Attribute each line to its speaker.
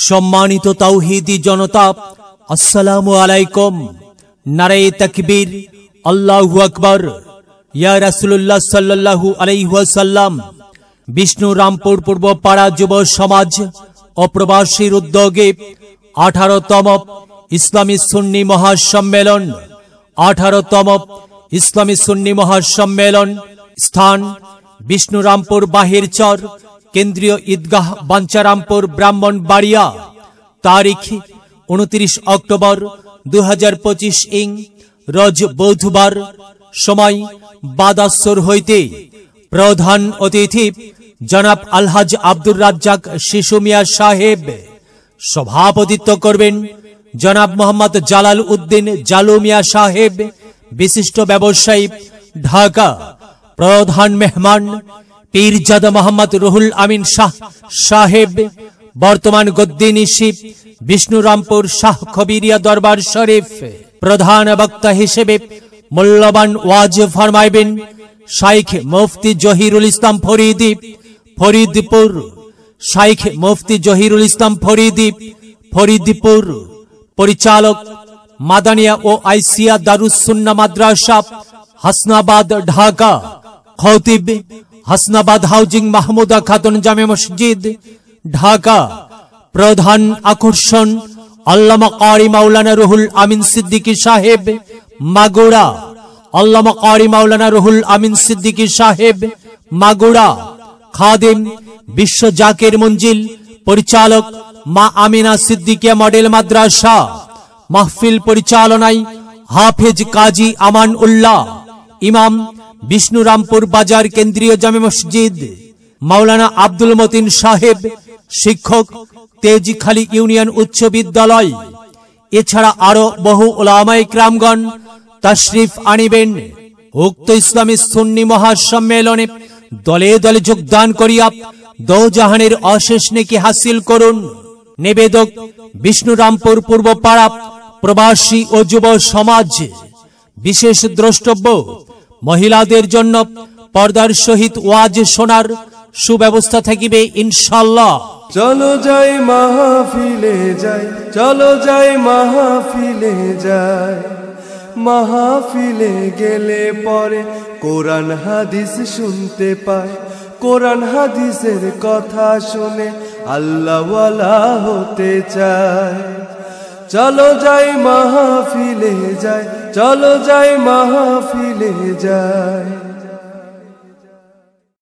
Speaker 1: সম্মানিত তাওহীদি জনতা, আসসালামু আলাইকুম। নারে তাকবীর, আল্লাহু আকবার। ইয়া রাসূলুল্লাহ সাল্লাল্লাহু আলাইহি ওয়াসাল্লাম। বিষ্ণুরামপুর পূর্ব পাড়া যুব সমাজ ও প্রবাসীর উদ্যোগে 18তম ইসলামী সুন্নি মহাসম্মেলন 18তম ইসলামী সুন্নি মহাসম্মেলন। স্থান বিষ্ণুরামপুর বাহিরচর, কেন্দ্রীয় ঈদগাহ, বাঞ্চারামপুর, ব্রাহ্মণবাড়িয়া। তারিখ 29 অক্টোবর 2025 ইং রোজ বুধবার। সময় বাদাসর হইতে। প্রধান অতিথি জনাব আলহাজ আব্দুর রাজ্জাক শিশু মিয়া সাহেব। সভাপতিত্ব করবেন জনাব মোহাম্মদ জালাল উদ্দিন জালু মিয়া সাহেব, বিশিষ্ট ব্যবসায়ী, ঢাকা। প্রধান মেহমান পীরজাদা মোহাম্মদ রুহুল আমিন শাহ সাহেব, বর্তমান গদ্দিনিশিপ, বিষ্ণুরামপুর শাহ খবিরিয়া দরবার শরীফ। প্রধান বক্তা হিসেবে মূল্যবান ওয়াজ ফরমাইবেন শাইখ মুফতি জহিরুল ইসলাম ফরিদি, ফরিদপুর। শাইখ মুফতি জহিরুল ইসলাম ফরিদি, ফরিদপুর। পরিচালক মাদানিয়া ও আইসিয়া দারুস সুন্নাহ মাদ্রাসা, হাসনাবাদ, ঢাকা। খতিব হাসনাবাদ হাউজিং মাহমুদা খাতুন জামে মসজিদ, ঢাকা। প্রধান আকর্ষণ আল্লামা কারি মাওলানা রুহুল আমিন সিদ্দিকী সাহেব, মাগুরা। আল্লামা কারি মাওলানা রুহুল আমিন সিদ্দিকী সাহেব, মাগুরা। খাদিম বিশ্ব জাকির মঞ্জিল, পরিচালক মা আমিনা সিদ্দিকিয়া মডেল মাদ্রাসা। মাহফিল পরিচালনায় হাফেজ কাজী আমান উল্লাহ। ইমাম বিষ্ণুরামপুর বাজার কেন্দ্রীয় জামে মসজিদ, মাওলানা আব্দুল মতিন সাহেব। শিক্ষক তেজিখালী ইউনিয়ন উচ্চ বিদ্যালয়। এছাড়া আরো বহু উলামায়ে কিরামগণ তাশরিফ আনিবেন। উক্ত ইসলামী সুন্নি মহাসম্মেলনে দলে দলে যোগদান করিয়া দোজাহানের অশেষ নেকি হাসিল করুন। নিবেদক বিষ্ণুরামপুর পূর্ব পাড়া প্রবাসী ও যুব সমাজ। বিশেষ দ্রষ্টব্য মহিলাদের জন্য পর্দার সহিত ওয়াজ শোনার সুব্যবস্থা থাকিবে ইনশাআল্লাহ।
Speaker 2: চলো যাই মাহফিলে যাই, চলো যাই মাহফিলে যাই। মাহফিলে গেলে পরে কোরআন হাদিস শুনতে পায়, কোরআন হাদিসের কথা শুনে আল্লাহওয়ালা হতে চায়। চলো যাই মাহফিলে যাই, চলো যাই মাহফিলে যাই।